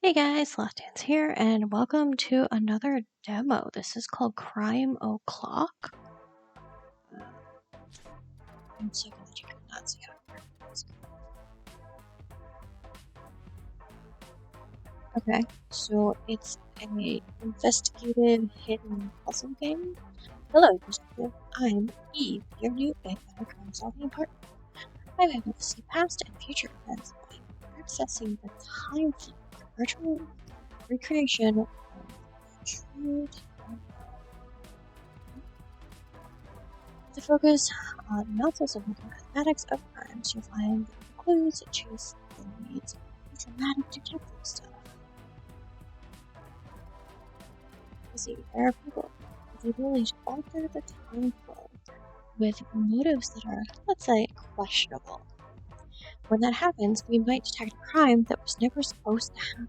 Hey guys, SlothDance here, and welcome to another demo. This is called Crime O'Clock. I'm so glad you cannot see how it works. Okay, so it's an investigative hidden puzzle game. Hello, detective. I'm Eve, your new vampire crime-solving partner. I'm able to see past and future events by accessing the time flow, the virtual recreation of true time. To focus on not so simple mathematics of crimes, you'll find the clues, chase the leads, and dramatic detective stuff. You see, there are people with the ability to alter the time flow with motives that are, let's say, questionable. When that happens, we might detect a crime that was never supposed to happen.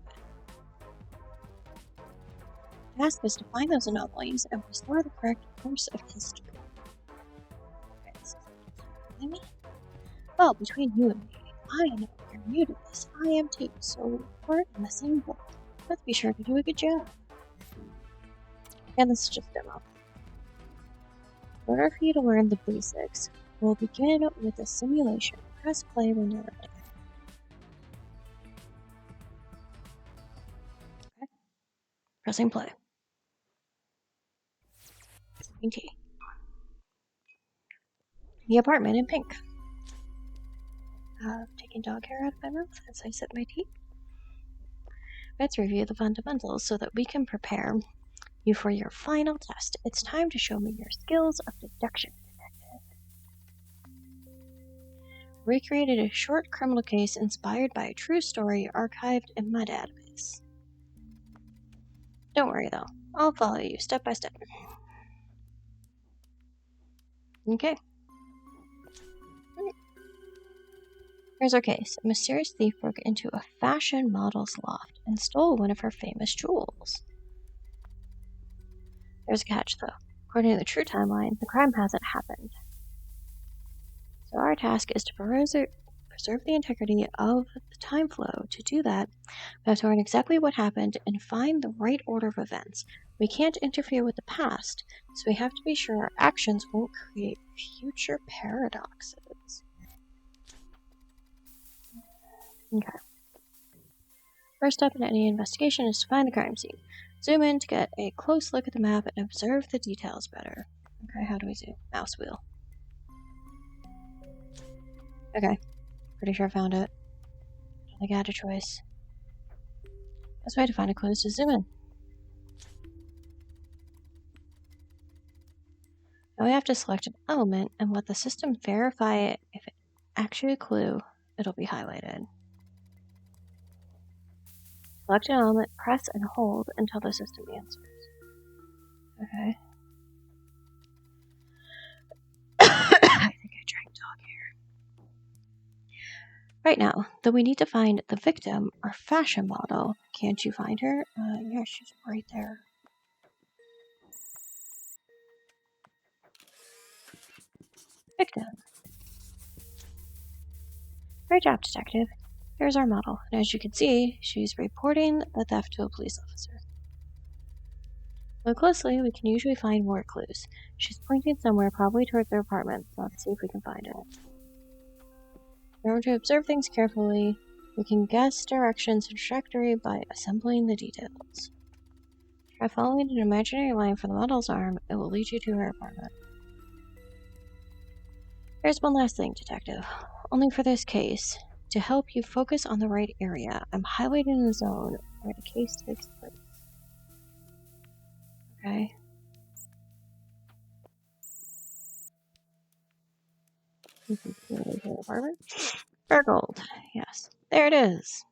The task is to find those anomalies and restore the correct course of history. Me? Well, between you and me, I know you're new to this. I am too, so we're in the same boat. Let's be sure to do a good job. And this is just a demo. In order for you to learn the basics, we'll begin with a simulation. Press play when you're ready. Okay. Pressing play. Sipping tea. The apartment in pink. Taking dog hair out of my mouth as I sip my tea. Let's review the fundamentals so that we can prepare you for your final test. It's time to show me your skills of deduction. Recreated a short criminal case inspired by a true story archived in my database. Don't worry though, I'll follow you step by step. Okay. Here's our case. A mysterious thief broke into a fashion model's loft and stole one of her famous jewels. There's a catch though. According to the true timeline, the crime hasn't happened. So our task is to preserve the integrity of the time flow. To do that, we have to learn exactly what happened and find the right order of events. We can't interfere with the past, so we have to be sure our actions won't create future paradoxes. Okay. First step in any investigation is to find the crime scene. Zoom in to get a close look at the map and observe the details better. Okay, how do we zoom? Mouse wheel. Okay, pretty sure I found it. Don't think I had a choice. Best way to find a clue is to zoom in. Now we have to select an element and let the system verify it. If it's actually a clue, it'll be highlighted. Select an element, press and hold until the system answers. Okay. I think I drank dog hair. Right now, though we need to find the victim, our fashion model. Can't you find her? Yeah, she's right there. Victim. Great job, detective. Here's our model, and as you can see, she's reporting the theft to a police officer. Look closely, we can usually find more clues. She's pointing somewhere, probably towards their apartment, so let's see if we can find it. In order to observe things carefully, we can guess directions and trajectory by assembling the details. Try following an imaginary line from the model's arm, it will lead you to her apartment. There's one last thing, detective. Only for this case, to help you focus on the right area, I'm highlighting the zone where the case takes place. Okay. Apartment. Burgled. Yes. There it is.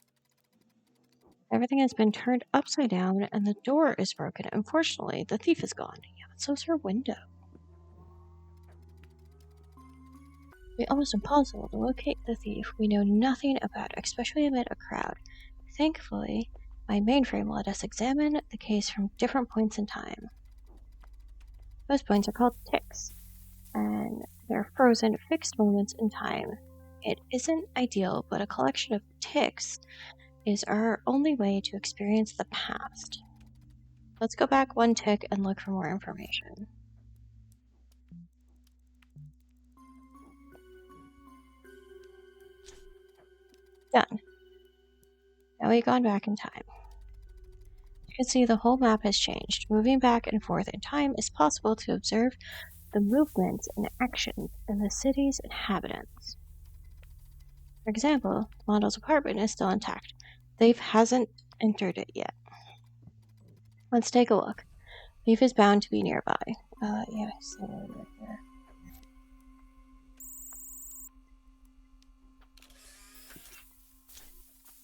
Everything has been turned upside down and the door is broken. Unfortunately, the thief is gone. Yeah, but so's her window. It'd be almost impossible to locate the thief we know nothing about, especially amid a crowd. Thankfully, my mainframe let us examine the case from different points in time. Those points are called ticks, and they're frozen, fixed moments in time. It isn't ideal, but a collection of ticks is our only way to experience the past. Let's go back one tick and look for more information. Done. Now we've gone back in time. You can see the whole map has changed. Moving back and forth in time is possible to observe the movements and actions in the city's inhabitants. For example, the model's apartment is still intact. Leaf hasn't entered it yet. Let's take a look. Leaf is bound to be nearby. Yeah, so right here.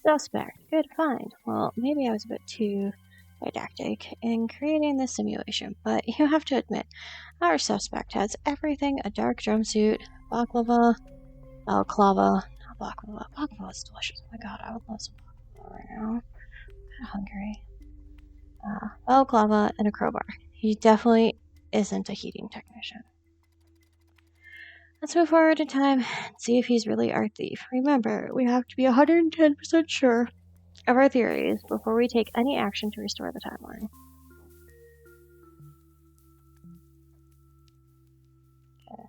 Suspect. Good find. Well, maybe I was a bit too didactic in creating this simulation, but you have to admit, our suspect has everything: a dark jumpsuit, baklava, balaclava. Not baklava. Baklava is delicious. Oh my god, I would love some baklava right now. I'm hungry. Balaclava and a crowbar. He definitely isn't a heating technician. Let's move forward in time and see if he's really our thief. Remember, we have to be 110% sure of our theories before we take any action to restore the timeline. Okay.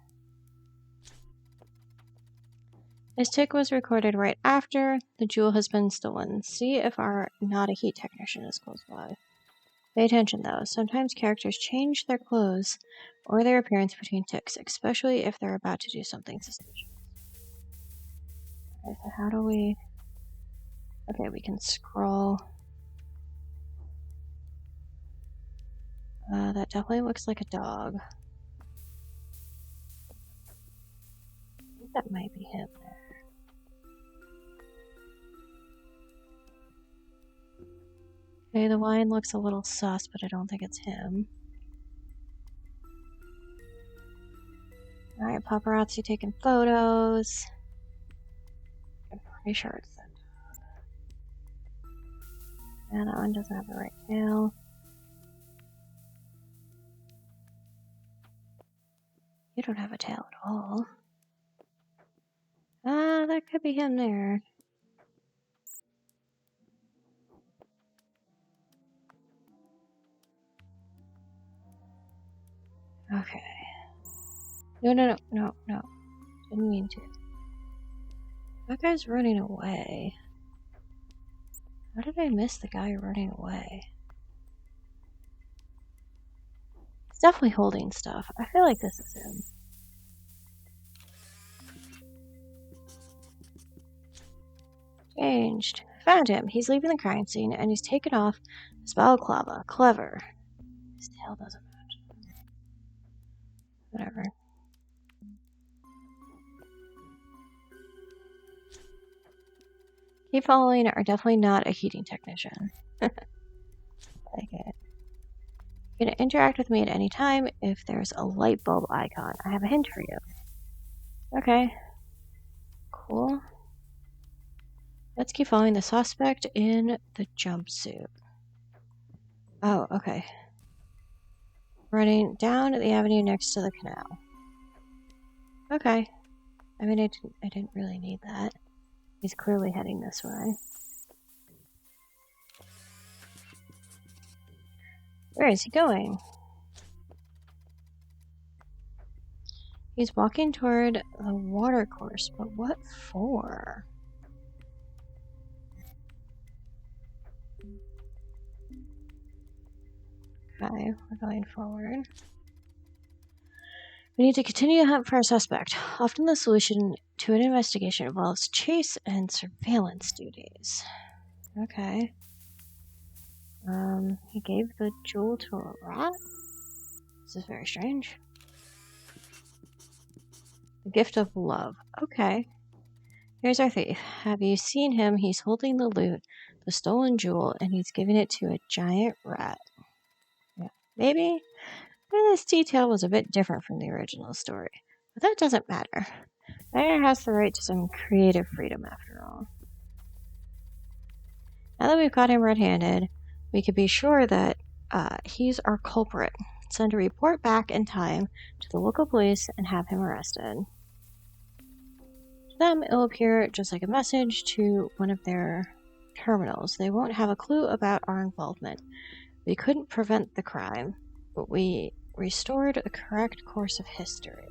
This tick was recorded right after the jewel has been stolen. See if our not a heat technician is close by. Pay attention though, sometimes characters change their clothes or their appearance between ticks, especially if they're about to do something suspicious. Okay, so how do we... Okay, we can scroll. That definitely looks like a dog. I think that might be him there. Okay, the wine looks a little sus, but I don't think it's him. Alright, paparazzi taking photos. I'm pretty sure it's that dog. Yeah, that one doesn't have the right tail. You don't have a tail at all. That could be him there. Okay. No. Didn't mean to. That guy's running away. How did I miss the guy running away? He's definitely holding stuff. I feel like this is him. Changed. Found him. He's leaving the crime scene and he's taken off his balaclava. Clever. His tail doesn't match. Whatever. Keep following are definitely not a heating technician. Like it. You can interact with me at any time if there's a light bulb icon. I have a hint for you. Okay. Cool. Let's keep following the suspect in the jumpsuit. Oh, okay. Running down the avenue next to the canal. Okay. I mean, I didn't really need that. He's clearly heading this way. Where is he going? He's walking toward the water course, but what for? Okay, we're going forward. We need to continue to hunt for a suspect. Often the solution to an investigation involves chase and surveillance duties. Okay. He gave the jewel to a rat? This is very strange. The gift of love. Okay. Here's our thief. Have you seen him? He's holding the loot, the stolen jewel, and he's giving it to a giant rat. Yeah. Maybe this detail was a bit different from the original story, but that doesn't matter. Mayor has the right to some creative freedom after all. Now that we've got him red-handed, we can be sure that he's our culprit. Send a report back in time to the local police and have him arrested. To them, it'll appear just like a message to one of their terminals. They won't have a clue about our involvement. We couldn't prevent the crime, but we restored a correct course of history.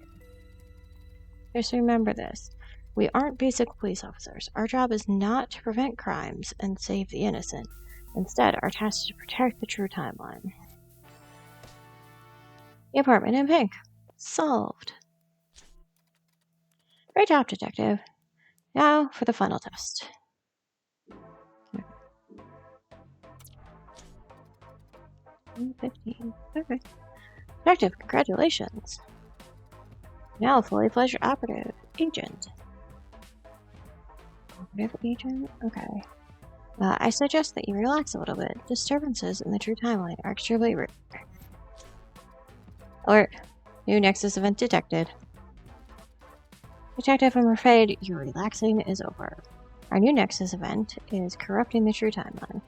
Just remember this. We aren't basic police officers. Our job is not to prevent crimes and save the innocent. Instead, our task is to protect the true timeline. The apartment in pink. Solved. Great job, detective. Now for the final test. 15. Okay. Detective, congratulations. Now fully fledged operative agent. Operative agent? Okay. I suggest that you relax a little bit. Disturbances in the true timeline are extremely rare. Alert. New Nexus event detected. Detective, I'm afraid your relaxing is over. Our new Nexus event is corrupting the true timeline.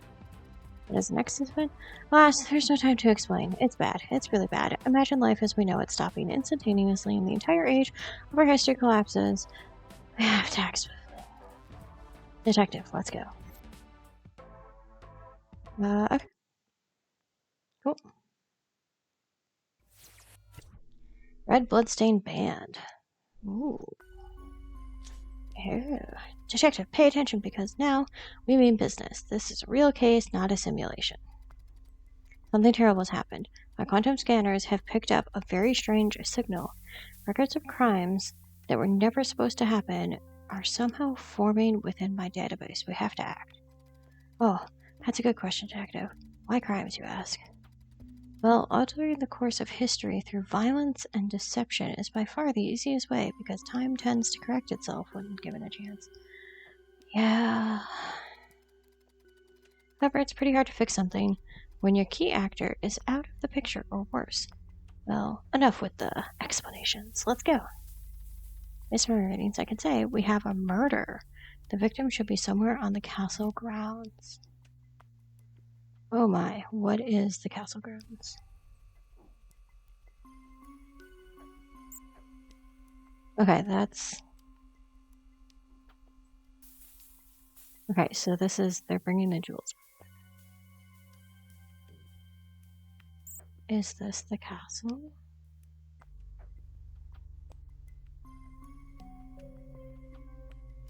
What is the Nexus event? Alas, there's no time to explain. It's bad. It's really bad. Imagine life as we know it stopping instantaneously and the entire age of our history collapses. We have to act swiftly. Detective, let's go. Okay. Cool. Red bloodstained band. Ooh. Oh. Detective, pay attention because now we mean business. This is a real case, not a simulation. Something terrible has happened. My quantum scanners have picked up a very strange signal. Records of crimes that were never supposed to happen are somehow forming within my database. We have to act. Oh, that's a good question, Detective. Why crimes, you ask? Well, altering the course of history through violence and deception is by far the easiest way because time tends to correct itself when given a chance. Yeah. However, it's pretty hard to fix something when your key actor is out of the picture or worse. Well, enough with the explanations. Let's go. Based on my readings, I can say we have a murder. The victim should be somewhere on the castle grounds. Oh my, what is the castle grounds? Okay, that's... Okay, so this is... They're bringing the jewels. Is this the castle?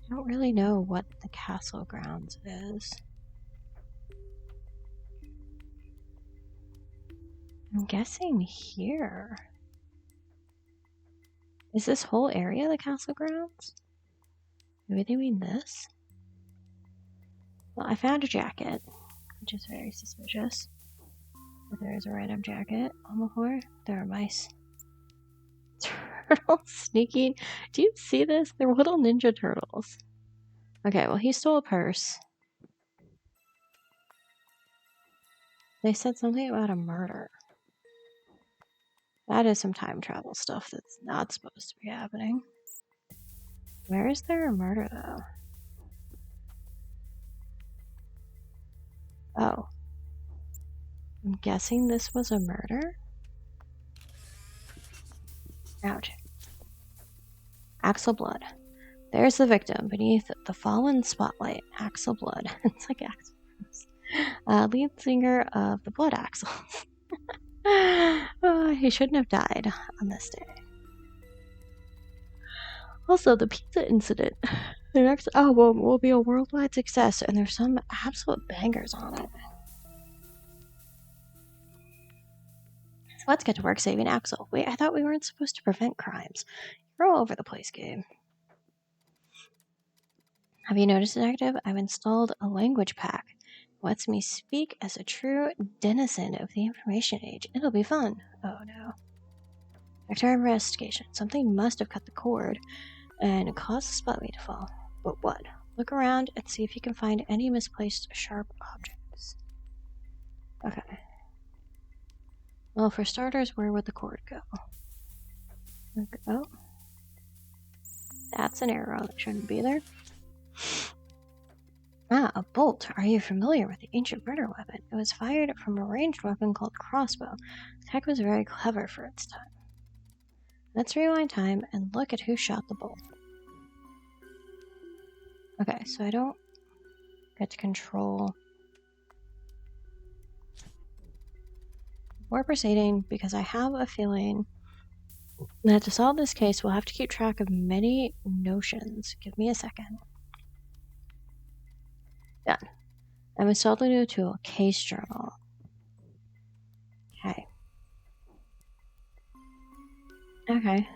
I don't really know what the castle grounds is. I'm guessing here. Is this whole area the castle grounds? Maybe they mean this? Well, I found a jacket, which is very suspicious. But there is a random jacket on the floor. There are mice. Turtles sneaking. Do you see this? They're little ninja turtles. Okay, well, he stole a purse. They said something about a murder. That is some time travel stuff that's not supposed to be happening. Where is there a murder, though? Oh. I'm guessing this was a murder? Ouch. Axel Blood. There's the victim beneath the fallen spotlight. Axel Blood. It's like Axel. Lead singer of the Blood Axles. He shouldn't have died on this day. Also, the pizza incident. The next album will be a worldwide success, and there's some absolute bangers on it. So let's get to work saving Axel. Wait, I thought we weren't supposed to prevent crimes. You're all over the place, Gabe. Have you noticed, Detective? I've installed a language pack. It lets me speak as a true denizen of the information age. It'll be fun. Oh no. After investigation, something must have cut the cord and caused the spotlight to fall. But what? Look around and see if you can find any misplaced sharp objects. Okay. Well, for starters, where would the cord go? Oh. That's an arrow that shouldn't be there. Ah, a bolt. Are you familiar with the ancient murder weapon? It was fired from a ranged weapon called crossbow. The tech was very clever for its time. Let's rewind time and look at who shot the bolt. Okay, so I don't Get to control. Before proceeding, because I have a feeling that to solve this case, we'll have to keep track of many notions. Give me a second. Done. I've installed a new tool, Case Journal. Okay. Okay.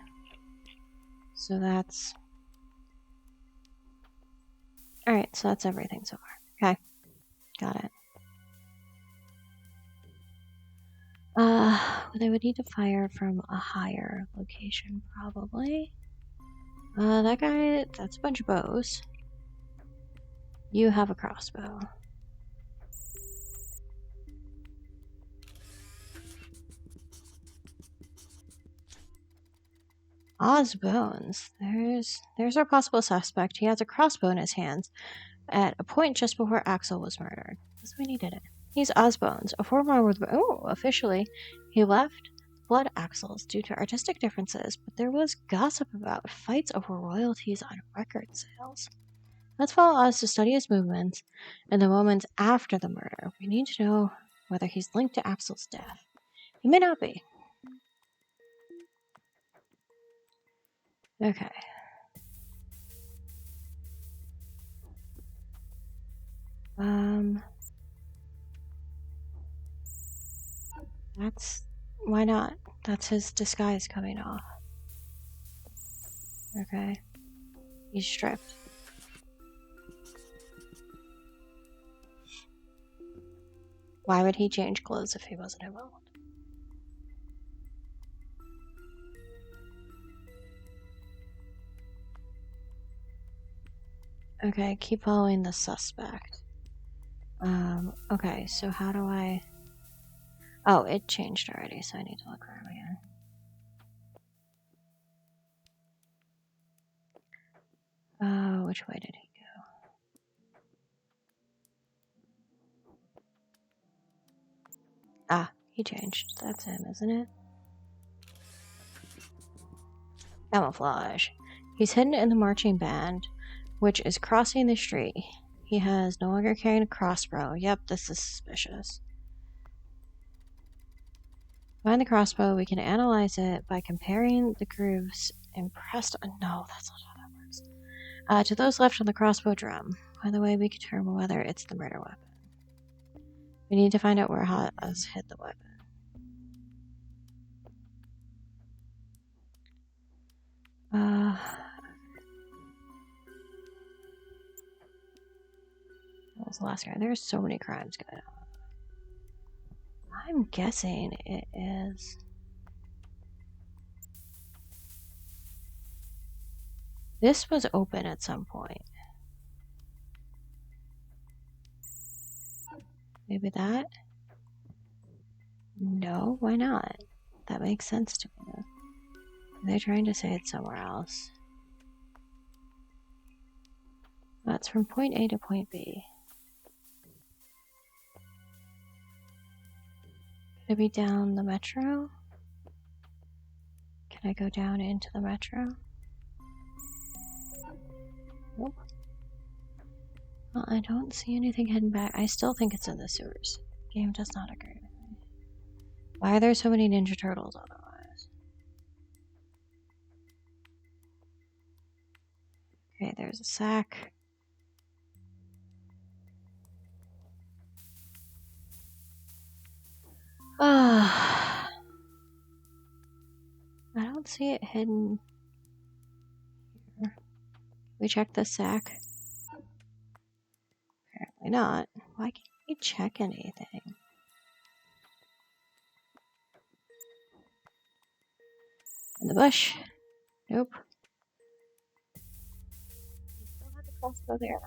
So that's... Alright, so that's everything so far. Okay. Got it. They would need to fire from a higher location, probably. That guy, that's a bunch of bows. You have a crossbow. Oz Bones. There's our possible suspect. He has a crossbow in his hands at a point just before Axel was murdered. That's when he did it. He's Oz Bones, a former with officially he left Blood Axles due to artistic differences, but there was gossip about fights over royalties on record sales. Let's follow Oz to study his movements and the moments after the murder. We need to know whether he's linked to Axel's death. He may not be. Okay. That's... Why not? That's his disguise coming off. Okay. He's stripped. Why would he change clothes if he wasn't involved? Okay, keep following the suspect. Okay, so how do I... Oh, it changed already, so I need to look around again. Which way did he go? Ah, he changed. That's him, isn't it? Camouflage. He's hidden in the marching band, which is crossing the street. He has no longer carrying a crossbow. Yep, this is suspicious. Find the crossbow. We can analyze it by comparing the grooves impressed on... No, that's not how that works. To those left on the crossbow drum. By the way, we can determine whether it's the murder weapon. We need to find out where Oz hid the weapon. What was the last guy? There's so many crimes going on. I'm guessing it is... This was open at some point. Maybe that? No, why not? That makes sense to me. Are they trying to say it's somewhere else? That's from point A to point B. Could it be down the metro? Can I go down into the metro? Nope. Well, I don't see anything hidden back. I still think it's in the sewers. The game does not agree with me. Why are there so many Ninja Turtles otherwise? Okay, there's a sack. I don't see it hidden here. We check the sack? Apparently not. Why can't we check anything? In the bush? Nope. You still have the crossbow there.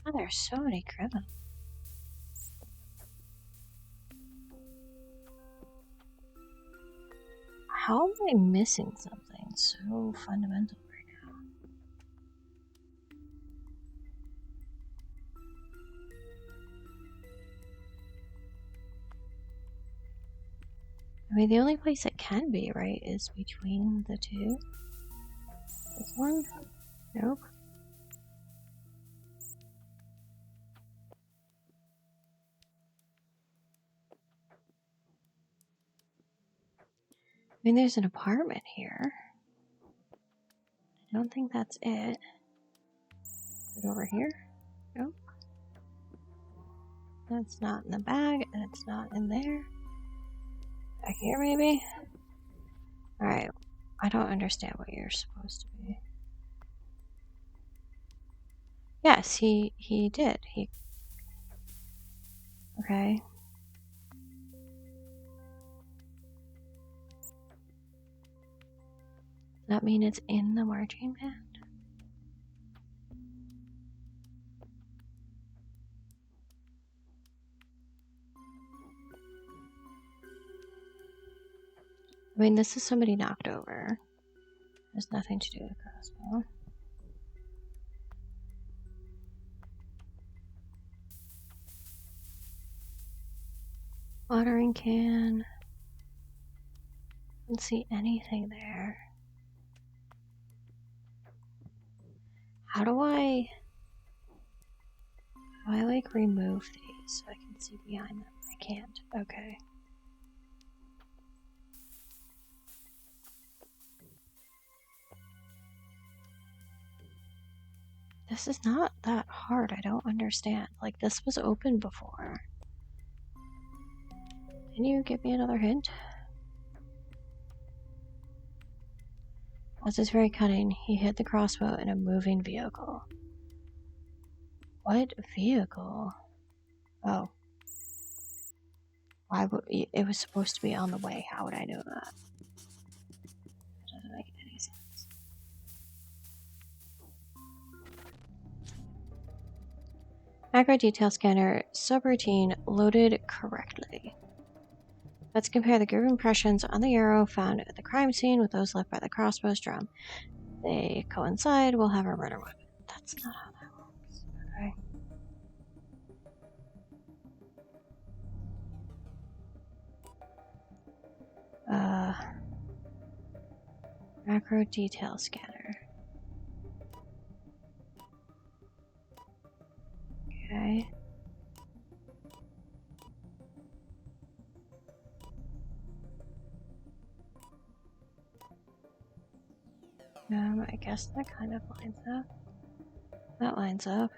Oh, there's so many criminals. How am I missing something so fundamental right now? I mean, the only place it can be, right, is between the two. This one? Nope. I mean, there's an apartment here. I don't think that's it. Is it over here? Nope. That's not in the bag, and it's not in there. Back here, maybe? Alright. I don't understand what you're supposed to be. Yes, he did. Okay. Does that mean it's in the marching band? I mean, this is somebody knocked over. Has nothing to do with crossbow. Watering can. Don't see anything there. How do I like remove these so I can see behind them? I can't. Okay. This is not that hard. I don't understand. Like, this was open before. Can you give me another hint? Oz is very cunning. He hid the crossbow in a moving vehicle. What vehicle? Oh. Why would it was supposed to be on the way? How would I know that? It doesn't make any sense. Macro detail scanner subroutine loaded correctly. Let's compare the group impressions on the arrow found at the crime scene with those left by the crossbow's drum. They coincide. We'll have a murder weapon. That's not how that works. Okay. Macro detail scanner. Okay. I guess that kind of lines up. That lines up.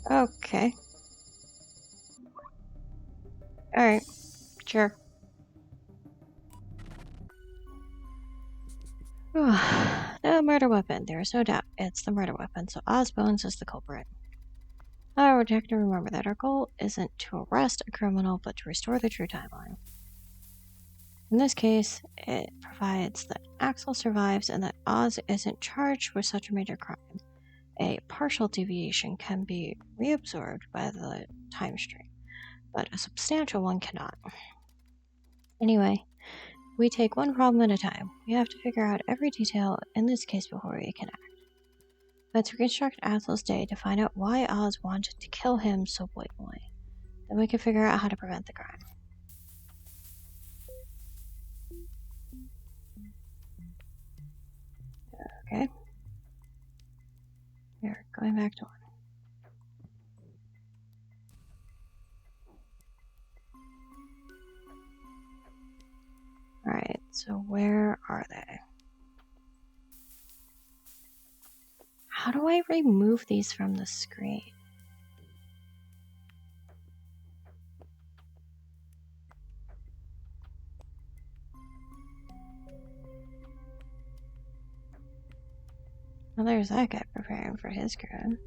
Okay. Alright. Sure. No murder weapon. There is no doubt. It's the murder weapon, so Osbones is the culprit. However, we have to remember that our goal isn't to arrest a criminal, but to restore the true timeline. In this case, it provides that Axel survives and that Oz isn't charged with such a major crime. A partial deviation can be reabsorbed by the time stream, but a substantial one cannot. Anyway, we take one problem at a time. We have to figure out every detail in this case before we can act. Let's reconstruct Axel's day to find out why Oz wanted to kill him so blatantly. Then we can figure out how to prevent the crime. Okay. Here, going back to one. Alright, so where are they? How do I remove these from the screen? Well, there's that guy preparing for his crime.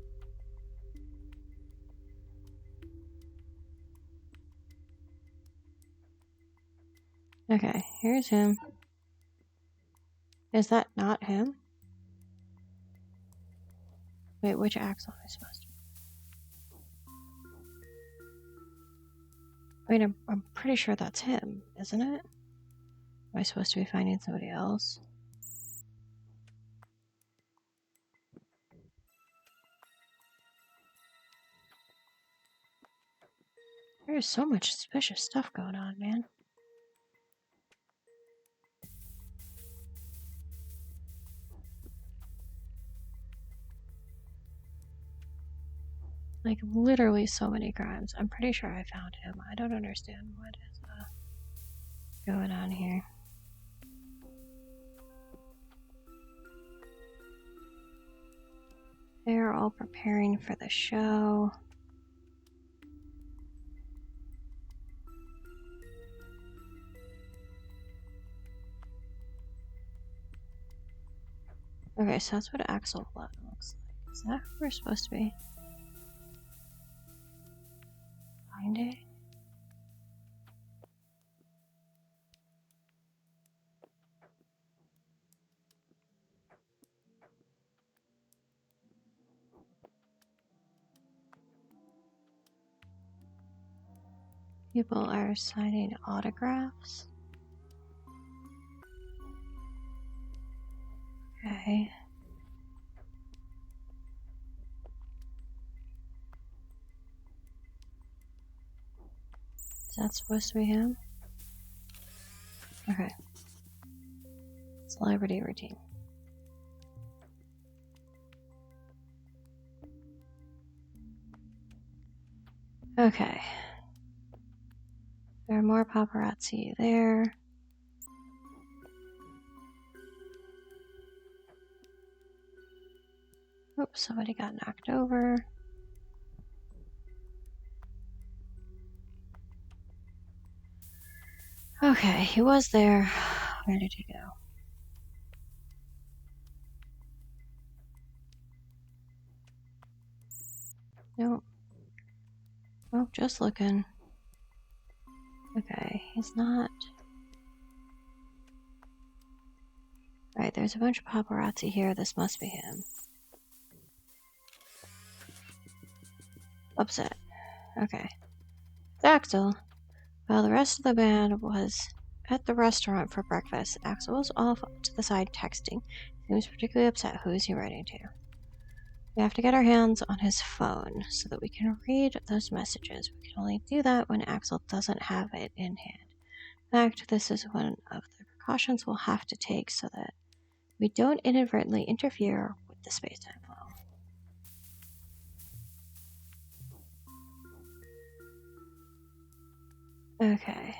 Okay, here's him. Is that not him? Wait, which Axel am I supposed to be? I mean, I'm pretty sure that's him, isn't it? Am I supposed to be finding somebody else? There's so much suspicious stuff going on, man. Like, literally so many crimes. I'm pretty sure I found him. I don't understand what is going on here. They're all preparing for the show. Okay, so that's what Axel looks like. Is that who we're supposed to be? Finding? People are signing autographs. Okay. Is that supposed to be him? Okay. Celebrity routine. Okay. There are more paparazzi there. Oops, somebody got knocked over. Okay, he was there. Where did he go? Nope. Oh, just looking. Okay, he's not. Right, there's a bunch of paparazzi here. This must be him. Upset. Okay. Axel. While the rest of the band was at the restaurant for breakfast, Axel was off to the side texting. He was particularly upset. Who is he writing to? We have to get our hands on his phone so that we can read those messages. We can only do that when Axel doesn't have it in hand. In fact, this is one of the precautions we'll have to take so that we don't inadvertently interfere with the space-time flow. Okay.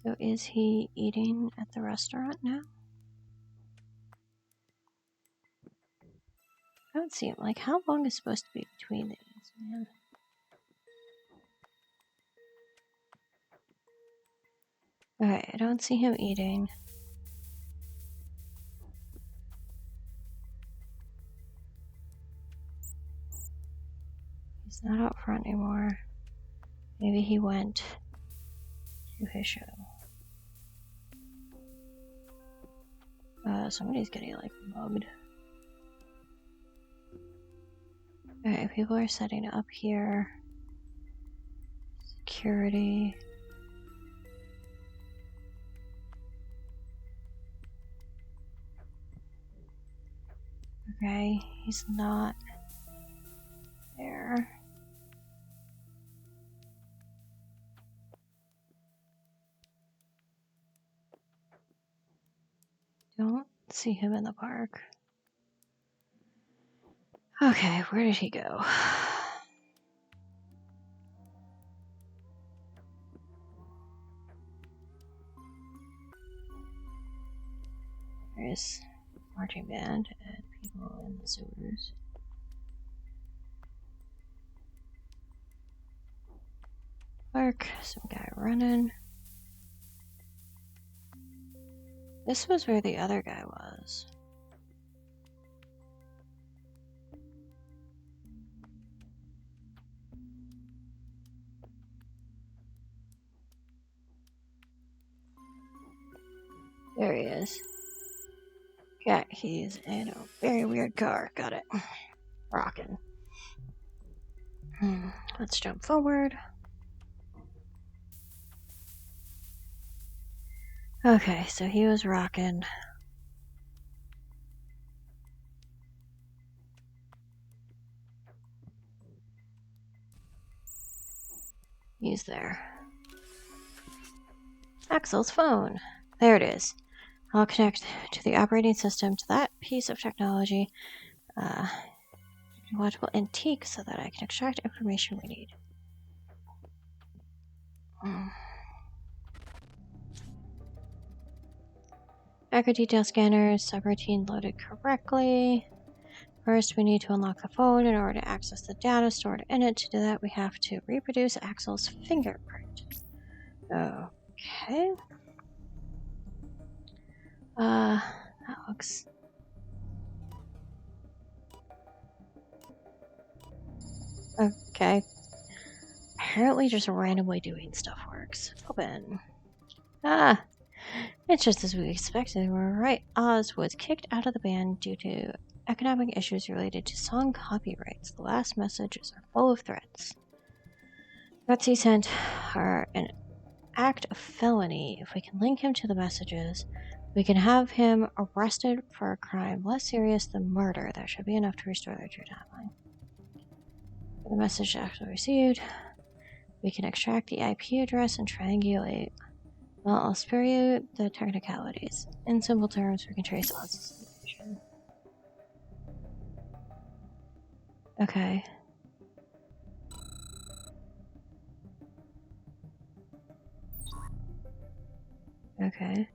So is he eating at the restaurant now? I don't see him. Like, how long is supposed to be between these, man? Okay, I don't see him eating. He's not out front anymore. Maybe he went to his show. Somebody's getting, like, mugged. Okay, people are setting up here. Security. Okay, he's not there. Don't see him in the park. Okay, where did he go? There's marching band and people in the sewers. Park, some guy running. This was where the other guy was. There he is. Yeah, he's in a very weird car. Got it. Rockin'. Let's jump forward. Okay, so he was rocking. He's there. Axel's phone. There it is. I'll connect to the operating system to that piece of technology. technological antique so that I can extract information we need. Macro detail scanner, subroutine loaded correctly. First, we need to unlock the phone in order to access the data stored in it. To do that, we have to reproduce Axel's fingerprint. Okay. That looks... Okay. Apparently just randomly doing stuff works. Open. Ah! It's just as we expected. We're right. Oz was kicked out of the band due to economic issues related to song copyrights. The last messages are full of threats. Threats he sent are an act of felony. If we can link him to the messages, we can have him arrested for a crime less serious than murder. That should be enough to restore their true timeline. The message actually received. We can extract the IP address and triangulate. Well, I'll spare you the technicalities. In simple terms, we can trace Oz's information. Okay. Okay.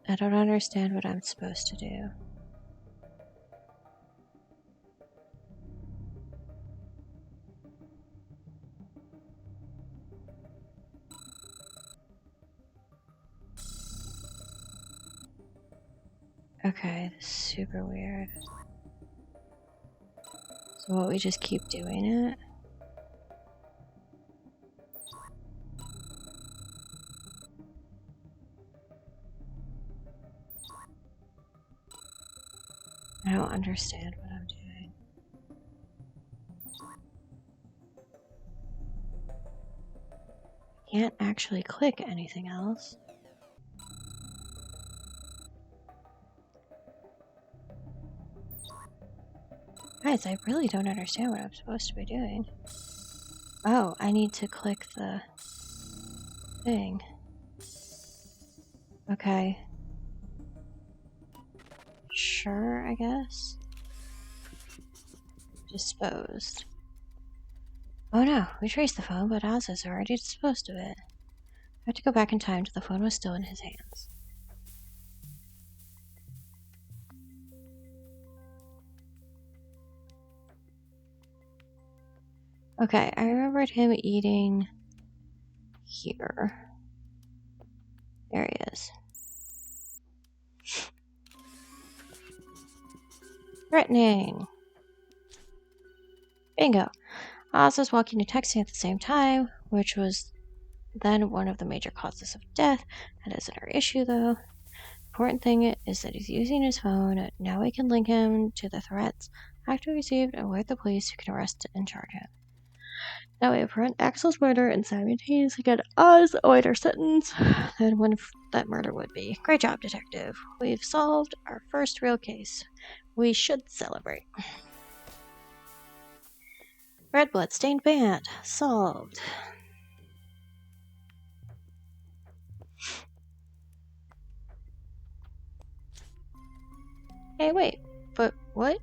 I don't understand what I'm supposed to do. Okay, this is super weird. So what, we just keep doing it? I don't understand what I'm doing. I can't actually click anything else. Guys, I really don't understand what I'm supposed to be doing. Oh, I need to click the thing. Okay. Sure, I guess. Disposed. Oh no, we traced the phone, but Oz has already disposed of it. I have to go back in time till the phone was still in his hands. Okay, I remembered him eating here. There he is. Threatening. Bingo. Oz was walking and texting at the same time, which was then one of the major causes of death. That isn't our issue, though. Important thing is that he's using his phone. Now we can link him to the threats after we received and alert the police who can arrest and charge him. That way, prevent Axel's murder and simultaneously get Oz a wider sentence than when that murder would be. Great job, detective. We've solved our first real case. We should celebrate. Red blood-stained band. Solved. Hey, wait. But what?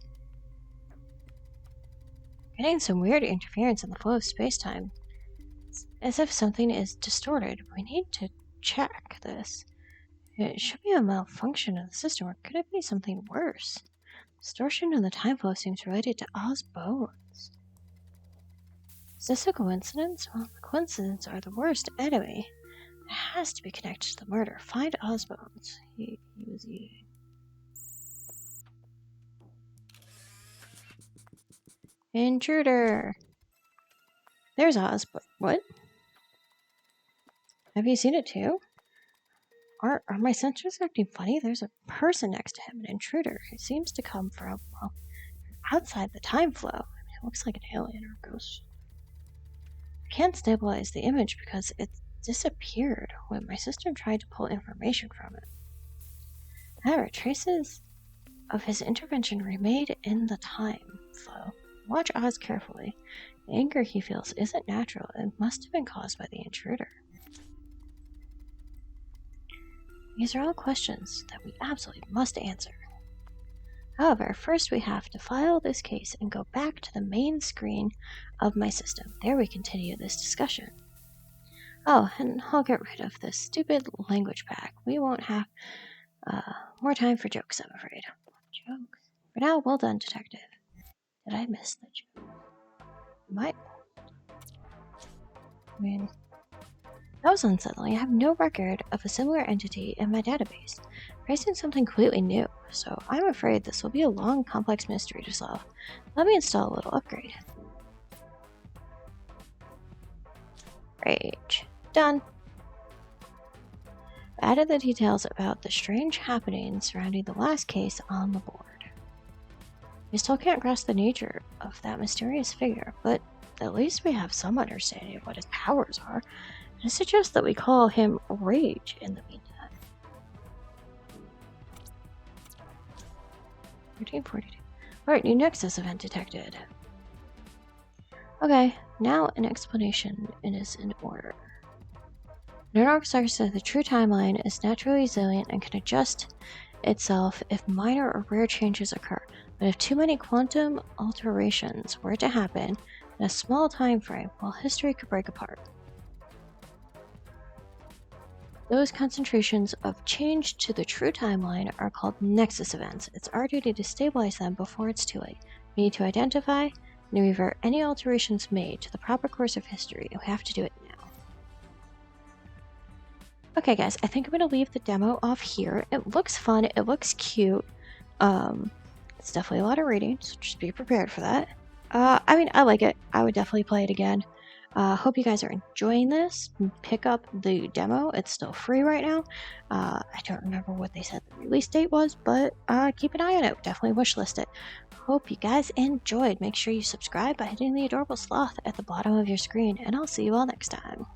Getting some weird interference in the flow of space-time. It's as if something is distorted. We need to check this. It should be a malfunction of the system, or could it be something worse? Distortion in the time flow seems related to Oz's bones. Is this a coincidence? Well, the coincidences are the worst enemy. It has to be connected to the murder. Find Oz's bones. He was eating. Intruder! There's Oz, but what? Have you seen it too? Are my sensors acting funny? There's a person next to him, an intruder. It seems to come from, well, outside the time flow. I mean, it looks like an alien or a ghost. I can't stabilize the image because it disappeared when my system tried to pull information from it. However, traces of his intervention remained in the time flow. Watch Oz carefully. The anger he feels isn't natural. It must have been caused by the intruder. These are all questions that we absolutely must answer. However, first we have to file this case and go back to the main screen of my system. There we continue this discussion. Oh, and I'll get rid of this stupid language pack. We won't have more time for jokes, I'm afraid. Jokes. For now, well done, detective. Did I miss the joke? I mean, that was unsettling. I have no record of a similar entity in my database. Tracing something completely new, so I'm afraid this will be a long, complex mystery to solve. Let me install a little upgrade. Rage. Done. I added the details about the strange happenings surrounding the last case on the board. We still can't grasp the nature of that mysterious figure, but at least we have some understanding of what his powers are. I suggest that we call him Rage in the meantime. 1342. Alright, new Nexus event detected. Okay, now an explanation is in order. Neural says that the true timeline is naturally resilient and can adjust itself if minor or rare changes occur, but if too many quantum alterations were to happen in a small time frame, well, history could break apart. Those concentrations of change to the true timeline are called Nexus events. It's our duty to stabilize them before it's too late. We need to identify and revert any alterations made to the proper course of history, and we have to do it now. Okay guys, I think I'm going to leave the demo off here. It looks fun, it looks cute. It's definitely a lot of reading, so just be prepared for that. I mean, I like it. I would definitely play it again. Hope you guys are enjoying this. Pick up the demo. It's still free right now. I don't remember what they said the release date was, but keep an eye on it. Definitely wishlist it. Hope you guys enjoyed. Make sure you subscribe by hitting the adorable sloth at the bottom of your screen, and I'll see you all next time.